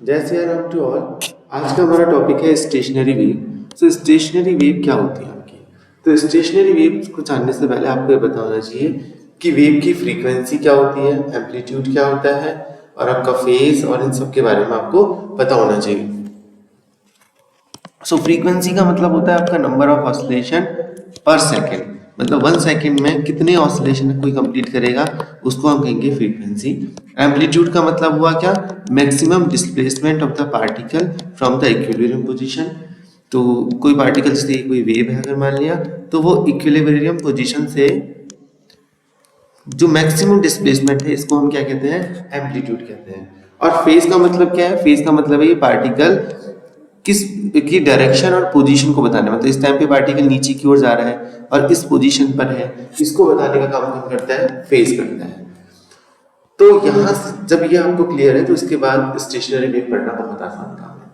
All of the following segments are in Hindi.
जय सिया राम टू ऑल। आज का हमारा टॉपिक है स्टेशनरी वेव। तो स्टेशनरी वेव क्या होती है आपकी? तो स्टेशनरी वेव को जानने से पहले आपको ये पता होना चाहिए कि वेव की फ्रीक्वेंसी क्या होती है, एम्पलीट्यूड क्या होता है और आपका फेज और इन सब के बारे में आपको पता होना चाहिए। सो फ्रीक्वेंसी का मतलब होता है आपका नंबर ऑफ ऑसिलेशन पर सेकेंड, मतलब 1 सेकेंड में कितने ऑसिलेशन कोई कंप्लीट करेगा उसको हम कहेंगे फ्रीक्वेंसी। एम्पलीट्यूड का मतलब हुआ क्या? Maximum displacement of the particle from the equilibrium position. तो कोई पार्टिकल से कोई वेव है अगर मान लिया, तो वो इक्विलिब्रियम पोजीशन से जो मैक्सिमम डिस्प्लेसमेंट है इसको हम क्या कहते हैं? एम्पलीट्यूड कहते हैं। और फेज का मतलब क्या है? फेज का मतलब है ये पार्टिकल किस की डायरेक्शन और पोजीशन को बताने, मतलब इस टाइम पे पार्टिकल नीचे की ओर जा रहा है और इस पोजीशन पर है, इसको बताने का काम कौन करता है? फेज करता है। तो यहाँ जब ये आपको क्लियर है तो इसके बाद स्टेशनरी वेव पढ़ना बहुत आसान काम है।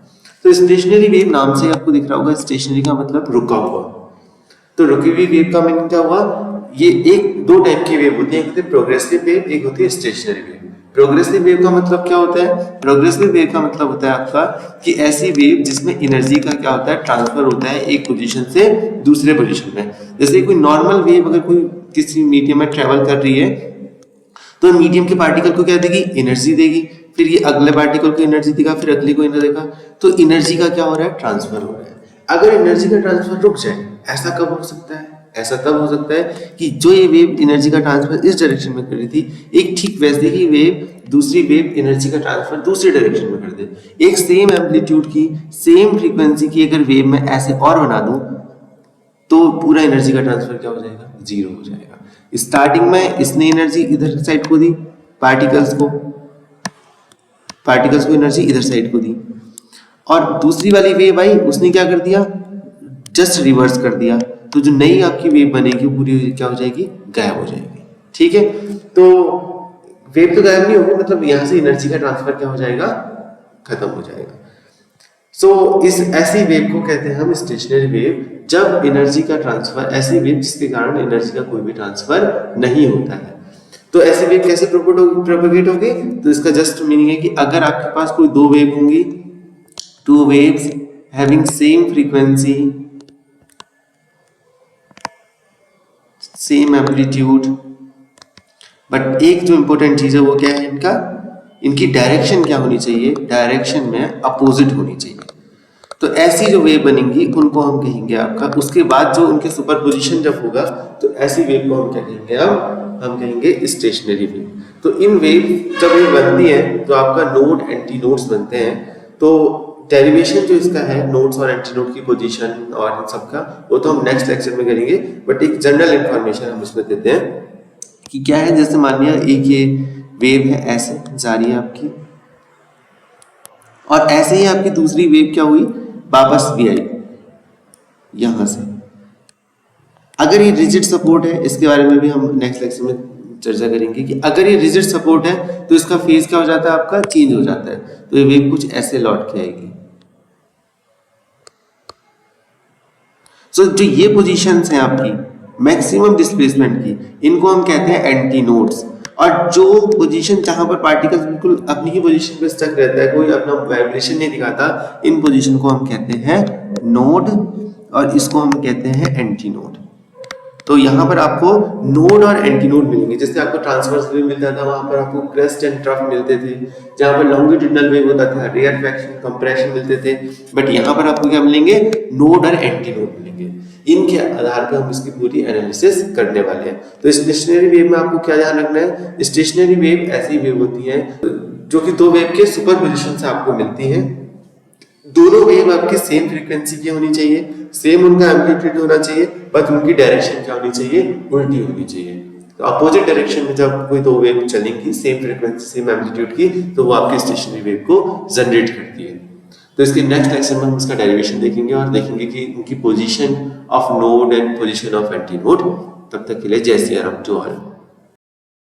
तो स्टेशनरी वेव नाम से आपको दिख रहा होगा, स्टेशनरी का मतलब रुका हुआ। तो रुकी हुई वेव का मीनिंग क्या हुआ? ये दो टाइप की वेव होती है, एक होती है प्रोग्रेसिव वेव, एक होती है स्टेशनरी वेव। प्रोग्रेसिव वेव का मतलब क्या होता है? प्रोग्रेसिव वेव का मतलब होता है आपका कि ऐसी वेव जिसमें एनर्जी का क्या होता है? ट्रांसफर होता है एक पोजीशन से दूसरे पोजीशन में। जैसे कोई नॉर्मल वेव अगर कोई किसी मीडियम में ट्रेवल कर रही है तो मीडियम के पार्टिकल को क्या देगी? एनर्जी देगी, फिर ये अगले पार्टिकल को एनर्जी देगा, फिर अगले को एनर्जी देगा। तो एनर्जी का क्या हो रहा है? ट्रांसफर हो रहा है। अगर एनर्जी का ट्रांसफर रुक जाए, ऐसा कब हो सकता है? ऐसा तब हो सकता है कि जो ये वेव एनर्जी का ट्रांसफर इस डायरेक्शन में कर रही थी, एक ठीक वैसे ही वेव दूसरी वेव एनर्जी का ट्रांसफर दूसरी डायरेक्शन में कर दे। एक सेम एम्पलीट्यूड की सेम फ्रीक्वेंसी की अगर वेव मैं ऐसे और बना दूं तो पूरा एनर्जी का ट्रांसफर क्या हो जाएगा? जीरो हो जाएगा। स्टार्टिंग में इसने एनर्जी इधर साइड को दी, पार्टिकल्स को एनर्जी इधर साइड को दी, और दूसरी वाली वेव आई, उसने क्या कर दिया? जस्ट रिवर्स कर दिया। तो जो नई आपकी वेव बनेगी पूरी क्या हो जाएगी? गायब हो जाएगी। ठीक है, तो वेव तो गायब नहीं होगी, मतलब यहां से एनर्जी का ट्रांसफर क्या हो जाएगा? खत्म हो जाएगा। इस ऐसी वेव को कहते हैं हम स्टेशनरी वेव, जब एनर्जी का ट्रांसफर, ऐसी वेव जिसके कारण एनर्जी का कोई भी ट्रांसफर नहीं होता है। तो ऐसी वेव कैसे प्रोपेगेट होगी? तो इसका जस्ट मीनिंग है कि अगर आपके पास कोई दो वेव होंगी, two waves having same frequency, same amplitude, but एक जो इंपॉर्टेंट चीज है वो क्या है? इनकी डायरेक्शन क्या होनी चाहिए? डायरेक्शन में अपोजिट होनी चाहिए। तो ऐसी जो वेव बनेंगी उनको हम कहेंगे आपका, उसके बाद जो उनके सुपरपोजिशन जब होगा तो ऐसी वेव को हम क्या कहेंगे? अब हम कहेंगे स्टेशनरी वेव। तो इन वेव जब ये बनती है तो आपका नोड एंटी नोड्स बनते हैं। तो डेरिवेशन जो इसका है नोड्स और एंटी नोड की पोजीशन और इन सब का, वो तो हम नेक्स्ट लेक्चर में करेंगे, बट एक जनरल इंफॉर्मेशन हम इसमें देते हैं कि क्या है। जैसे मान लिया एक ये वेव है ऐसे जा रही है आपकी, और ऐसे ही आपकी दूसरी वेव क्या हुई? वापस भी आई यहां से। अगर ये रिजिड सपोर्ट है, इसके बारे में भी हम नेक्स्ट लेक्चर में चर्चा करेंगे कि अगर ये रिजिड सपोर्ट है तो इसका फेज क्या हो जाता है? आपका चेंज हो जाता है। तो ये वेव कुछ ऐसे लौट के आएगी। जो ये पोजीशंस हैं आपकी मैक्सिमम डिस्प्लेसमेंट की, इनको हम कहते हैं एंटी नोड्स। और जो पोजीशन जहां पर पार्टिकल्स बिल्कुल अपनी ही पोजीशन पे स्टक रहता है, कोई अपना वाइब्रेशन नहीं दिखाता, इन पोजीशन को हम कहते हैं नोड, और इसको हम कहते हैं एंटी नोड। तो यहाँ पर आपको नोड और एंटी नोड मिलेंगे। जैसे आपको ट्रांसवर्स वेव मिलता था, वहां पर आपको क्रेस्ट एंड ट्रफ मिलते थे, जहां पर लॉन्गिट्यूडिनल वेव होता था, रेयरफैक्शन, कंप्रेशन मिलते थे। बट यहाँ पर आपको क्या मिलेंगे? नोड और एंटी नोड मिलेंगे। इनके आधार पर हम इसकी पूरी एनालिसिस करने वाले हैं। तो स्टेशनरी वेव में आपको क्या ध्यान रखना है? स्टेशनरी वेव ऐसी वेव होती है जो कि दो वेव के सुपरपोजिशन से आपको मिलती है। दोनों वेव आपकी सेम फ्रीक्वेंसी की होनी चाहिए, सेम उनका एम्पलीट्यूड होना चाहिए, बट उनकी डायरेक्शन क्या होनी चाहिए? उल्टी होनी चाहिए। तो अपोजिट डायरेक्शन में जब कोई दो वेव चलेंगी सेम फ्रीक्वेंसी सेम एम्पलीट्यूड की, तो वो आपकी स्टेशनरी वेव को जनरेट करती है। तो इसके नेक्स्ट लेक्चर में हम इसका डेरिवेशन देखेंगे और देखेंगे कि उनकी position of node and position of anti node. तब तक के लिए जय सिया राम टू ऑल।